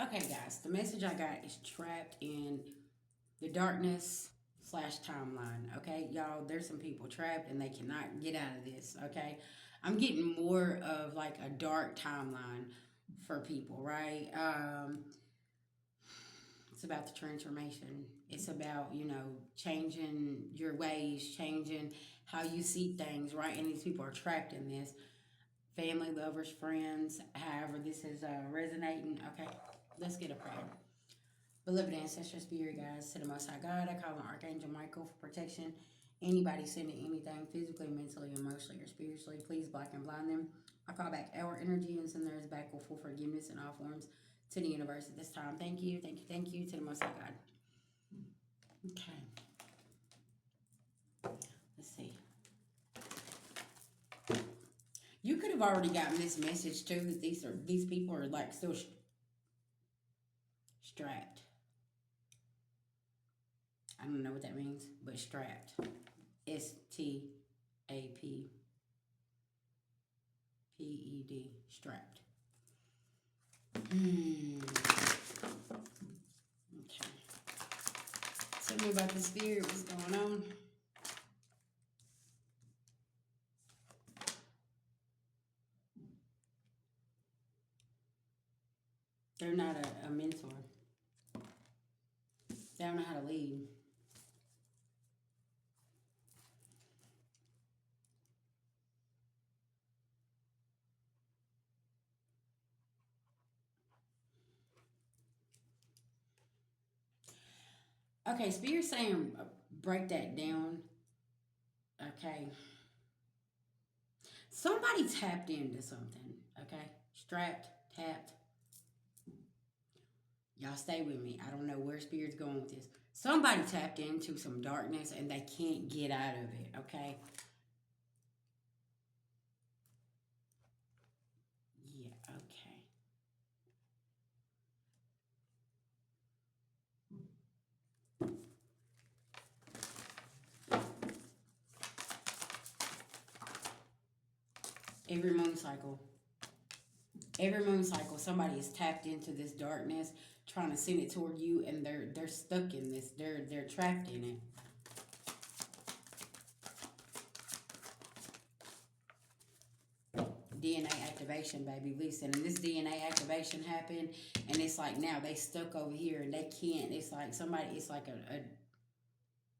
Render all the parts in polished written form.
Okay, guys, the message I got is trapped in the darkness slash timeline. Okay, y'all, there's some people trapped and they cannot get out of this. Okay, I'm getting more of like a dark timeline for people, right? It's about the transformation. It's about, changing your ways, changing how you see things, right? And these people are trapped in this. Family, lovers, friends, however this is resonating. Okay, let's get a prayer. Beloved ancestral spirit guides, to the Most High God, I call on Archangel Michael for protection. Anybody sending anything physically, mentally, emotionally, or spiritually, please block and blind them. I call back our energy and send theirs back with full forgiveness in all forms to the universe at this time. Thank you, thank you, thank you to the Most High God. Okay, let's see. You could have already gotten this message too that these people are like still strapped. I don't know what that means, but strapped. STAPPED. Strapped. Okay. Tell me about the spirit. What's going on? They're not a mentor. They don't know how to lead. Okay, spirit saying break that down. Okay. Somebody tapped into something. Okay. Strapped, tapped. Y'all stay with me. I don't know where spirit's going with this. Somebody tapped into some darkness and they can't get out of it. Okay. Yeah, okay. Every moon cycle. Every moon cycle, somebody is tapped into this darkness, trying to send it toward you, and they're stuck in this. They're trapped in it. DNA activation, baby. Listen, and this DNA activation happened, and it's like now they stuck over here and they can't. It's like somebody. It's like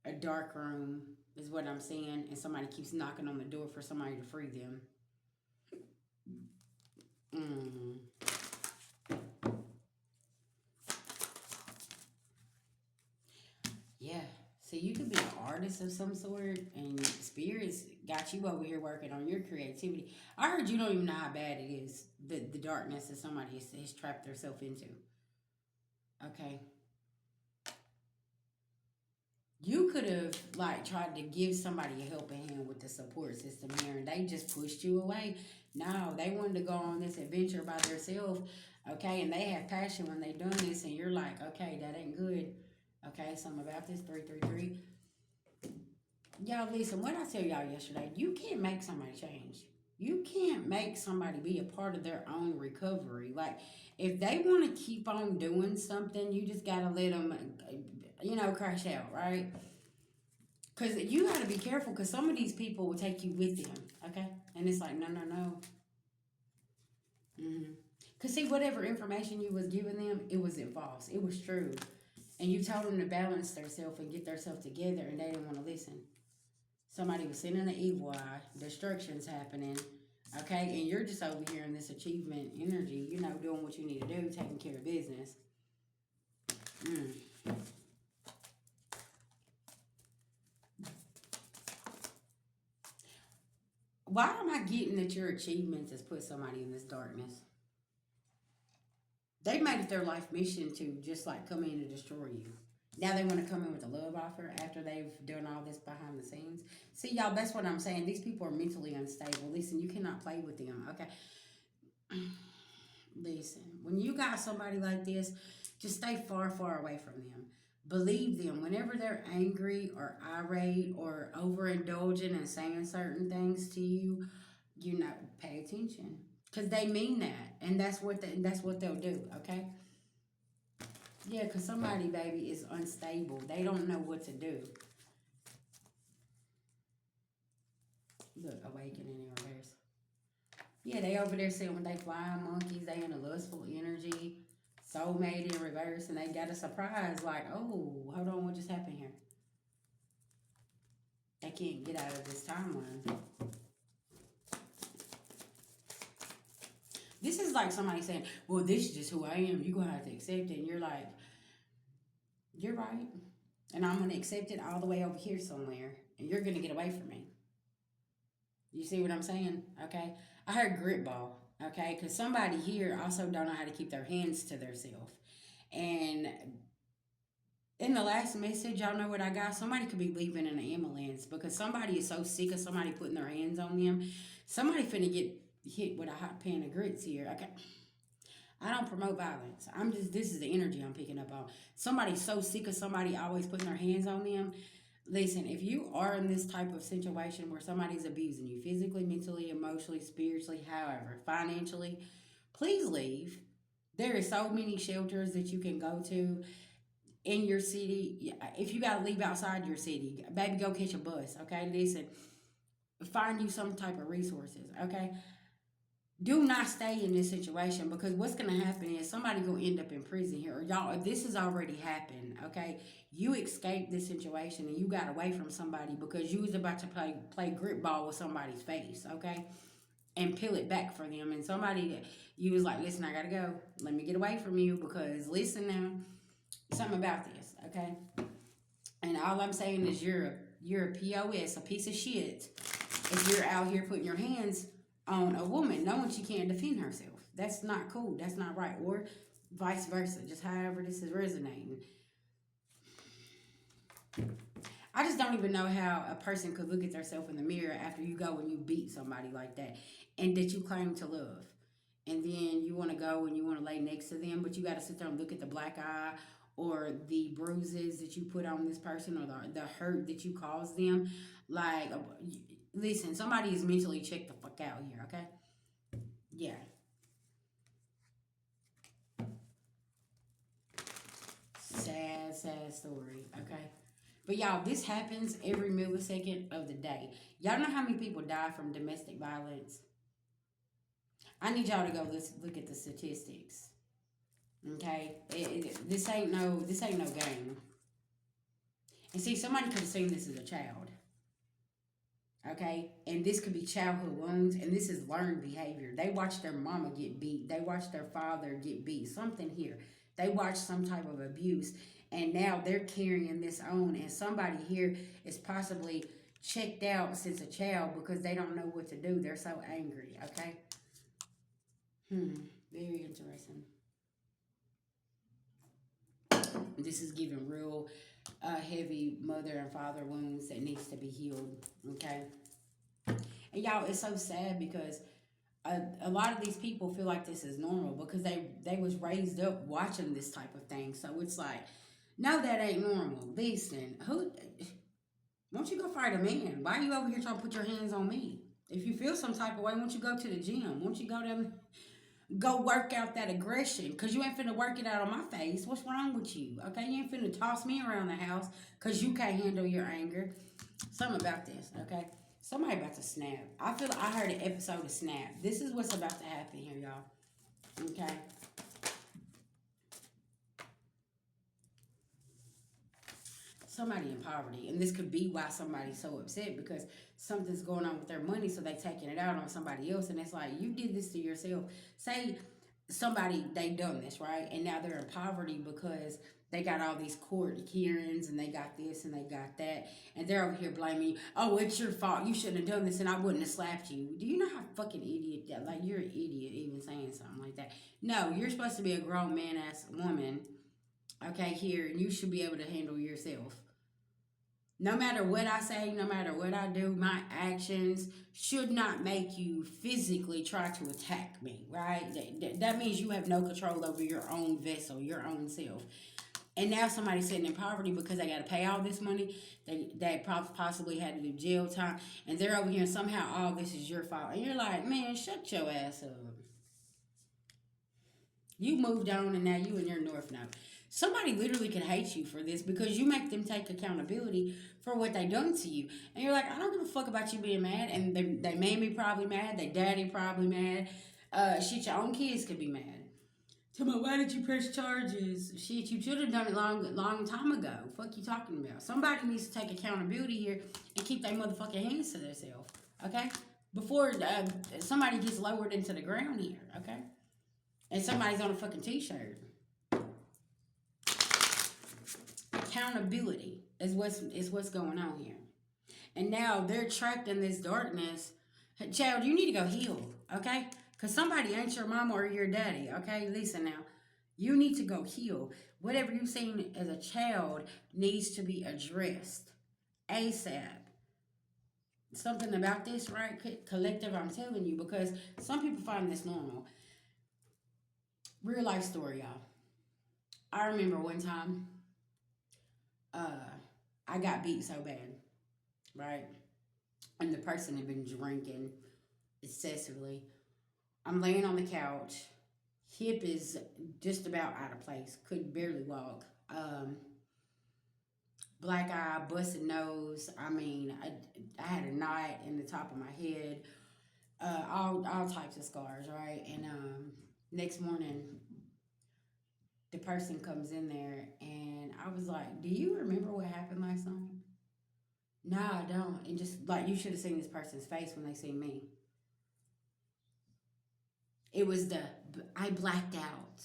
a dark room is what I'm seeing, and somebody keeps knocking on the door for somebody to free them. Mm. Yeah. So you could be an artist of some sort, and spirits got you over here working on your creativity. I heard you don't even know how bad it is, the darkness that somebody has trapped themselves into. Okay. You could have like tried to give somebody a helping hand with the support system here, and they just pushed you away. No, they wanted to go on this adventure by themselves, okay, and they have passion when they doing this, and you're like, okay, that ain't good. Okay, something about this 333. Y'all listen, what I tell y'all yesterday, you can't make somebody change. You can't make somebody be a part of their own recovery. Like, if they want to keep on doing something, you just got to let them, crash out, right? Because you got to be careful because some of these people will take you with them, okay? And it's like, no, no, no. Because, see, whatever information you was giving them, it wasn't false. It was true. And you told them to balance themselves and get themselves together, and they didn't want to listen. Somebody was sending the evil eye, destruction's happening, okay? And you're just over here in this achievement energy, doing what you need to do, taking care of business. Mm. Why am I getting that your achievements has put somebody in this darkness? They made it their life mission to just like come in and destroy you. Now they want to come in with a love offer after they've done all this behind the scenes. See, y'all, that's what I'm saying. These people are mentally unstable. Listen, you cannot play with them, okay? Listen, when you got somebody like this, just stay far, far away from them. Believe them. Whenever they're angry or irate or overindulging and saying certain things to you, pay attention because they mean that, and that's what they'll do. Okay. Yeah, because somebody, baby, is unstable. They don't know what to do. Look, awakening in reverse. Yeah, they over there sitting with they flying monkeys. They in a lustful energy. Soulmate in reverse. And they got a surprise like, oh, hold on, what just happened here? They can't get out of this timeline. This is like somebody saying, well, this is just who I am. You're going to have to accept it. And you're like, you're right. And I'm going to accept it all the way over here somewhere. And you're going to get away from me. You see what I'm saying? Okay. I heard grit ball. Okay. Because somebody here also don't know how to keep their hands to themselves. And in the last message, y'all know what I got? Somebody could be leaving in an ambulance because somebody is so sick of somebody putting their hands on them. Somebody finna get hit with a hot pan of grits here. Okay. I don't promote violence. I'm just, this is the energy I'm picking up on. Somebody's so sick of somebody always putting their hands on them. Listen, if you are in this type of situation where somebody's abusing you physically, mentally, emotionally, spiritually, however, financially, please leave. There is so many shelters that you can go to in your city. If you got to leave outside your city, baby, go catch a bus. Okay, listen, find you some type of resources. Okay, do not stay in this situation because what's going to happen is somebody going to end up in prison here. Or y'all, this has already happened. Okay, you escaped this situation and you got away from somebody because you was about to play grip ball with somebody's face. Okay, and peel it back for them. And somebody that you was like, listen, I gotta go. Let me get away from you because listen now, something about this. Okay, and all I'm saying is you're a POS, a piece of shit. If you're out here putting your hands on a woman knowing she can't defend herself, that's not cool. That's not right. Or vice versa. Just however this is resonating. I just don't even know how a person could look at themselves in the mirror after you go and you beat somebody like that and that you claim to love. And then you want to go and you want to lay next to them, but you got to sit there and look at the black eye or the bruises that you put on this person or the hurt that you caused them. Like, listen, somebody is mentally checked the fuck out here, okay? Yeah. Sad, sad story, okay? But y'all, this happens every millisecond of the day. Y'all know how many people die from domestic violence? I need y'all to go look at the statistics. Okay, this ain't no game. And see, somebody could have seen this as a child. Okay, and this could be childhood wounds, and this is learned behavior. They watched their mama get beat. They watched their father get beat. Something here. They watched some type of abuse, and now they're carrying this on. And somebody here is possibly checked out since a child because they don't know what to do. They're so angry. Okay. Very interesting. This is giving real heavy mother and father wounds that needs to be healed. Okay. And y'all, it's so sad because a lot of these people feel like this is normal because they was raised up watching this type of thing. So it's like, no, that ain't normal. Listen, won't you go fight a man? Why are you over here trying to put your hands on me? If you feel some type of way, won't you go to the gym? Won't you go work out that aggression? Because you ain't finna work it out on my face. What's wrong with you? Okay, you ain't finna toss me around the house because you can't handle your anger. Something about this, okay? Somebody about to snap. I feel like I heard an episode of Snap. This is what's about to happen here, y'all. Okay? Somebody in poverty. And this could be why somebody's so upset because something's going on with their money, so they taking it out on somebody else. And it's like, you did this to yourself. Say somebody, they done this, right? And now they're in poverty because they got all these court hearings and they got this and they got that. And they're over here blaming you. Oh, it's your fault. You shouldn't have done this and I wouldn't have slapped you. Do you know how fucking idiot that? Like, you're an idiot even saying something like that. No, you're supposed to be a grown man-ass woman, okay, here. And you should be able to handle yourself. No matter what I say, no matter what I do, my actions should not make you physically try to attack me, right? That means you have no control over your own vessel, your own self. And now somebody's sitting in poverty because they got to pay all this money. They possibly had to do jail time. And they're over here and somehow all this is your fault. And you're like, man, shut your ass up. You moved on and now you in your North Node. Somebody literally could hate you for this because you make them take accountability for what they done to you. And you're like, I don't give a fuck about you being mad. And they mammy probably mad. They daddy probably mad. Shit, your own kids could be mad. Tell me, why did you press charges? Shit, you should have done it long time ago. Fuck you talking about? Somebody needs to take accountability here and keep their motherfucking hands to themselves. Okay? Before somebody gets lowered into the ground here. Okay? And somebody's on a fucking t-shirt. Accountability is what's going on here. And now they're trapped in this darkness. Child, you need to go heal, okay? Because somebody ain't your mama or your daddy, okay? Listen now. You need to go heal. Whatever you've seen as a child needs to be addressed ASAP. Something about this, right? Collective, I'm telling you, because some people find this normal. Real life story, y'all. I remember one time I got beat so bad, right? And the person had been drinking excessively. I'm laying on the couch. Hip is just about out of place. Could barely walk. Black eye, busted nose. I mean, I had a knot in the top of my head. All types of scars, right? And next morning, the person comes in there, and I was like, "Do you remember what happened last night?" No, I don't. And just like you should have seen this person's face when they see me. It was I blacked out.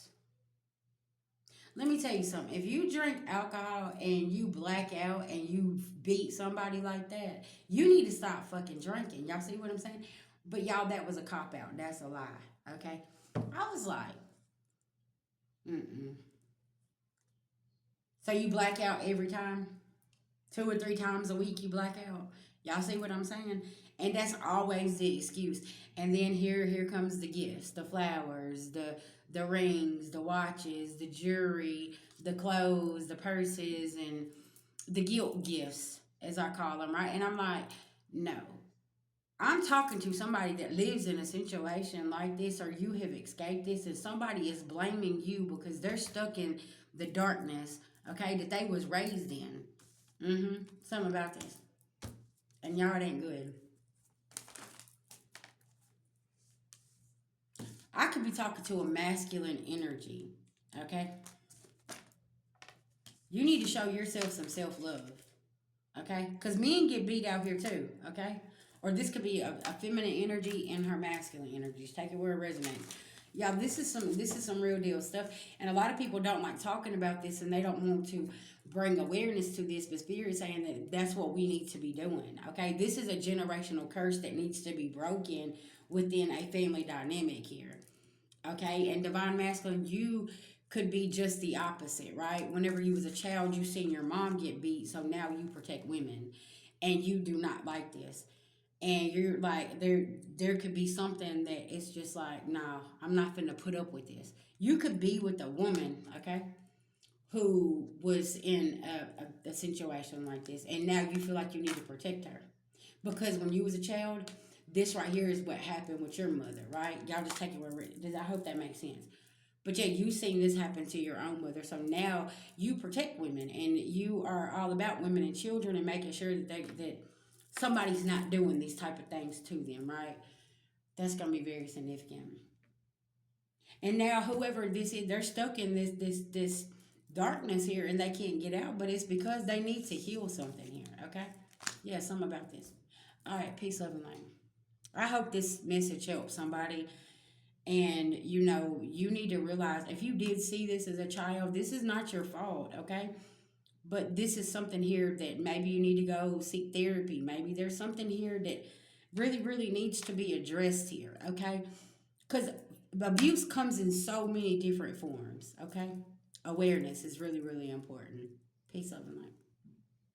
Let me tell you something. If you drink alcohol and you black out and you beat somebody like that, you need to stop fucking drinking. Y'all see what I'm saying? But y'all, that was a cop out. That's a lie. Okay? I was like, mm-mm. So you black out every time? 2 or 3 times a week you black out? Y'all see what I'm saying? And that's always the excuse. And then here comes the gifts, the flowers, the rings, the watches, the jewelry, the clothes, the purses, and the guilt gifts, as I call them, right? And I'm like, no. I'm talking to somebody that lives in a situation like this, or you have escaped this, and somebody is blaming you because they're stuck in the darkness, okay, that they was raised in. Something about this. And y'all, it ain't good. I could be talking to a masculine energy, okay? You need to show yourself some self-love, okay? Because men get beat out here too, okay? Or this could be a feminine energy and her masculine energies. Take it where it resonates. Y'all, this is some real deal stuff. And a lot of people don't like talking about this, and they don't want to bring awareness to this, but Spirit is saying that that's what we need to be doing, okay? This is a generational curse that needs to be broken within a family dynamic here, okay? And divine masculine, you could be just the opposite, right? Whenever you was a child, you seen your mom get beat, so now you protect women, and you do not like this. And you're like, there could be something that it's just like, nah, I'm not finna put up with this. You could be with a woman, okay, who was in a situation like this, and now you feel like you need to protect her. Because when you was a child, this right here is what happened with your mother, right? Y'all just take it where it is. I hope that makes sense. But yeah, you seen this happen to your own mother, so now you protect women, and you are all about women and children and making sure that somebody's not doing these type of things to them, right? That's gonna be very significant. And now whoever this is, they're stuck in this darkness here, and they can't get out. But it's because they need to heal something here. Okay? Yeah, something about this. All right, peace, love, and light. I hope this message helps somebody. And you need to realize if you did see this as a child, this is not your fault. Okay? But this is something here that maybe you need to go seek therapy. Maybe there's something here that really, really needs to be addressed here, okay? Because abuse comes in so many different forms, okay? Awareness is really, really important. Peace, love, and light.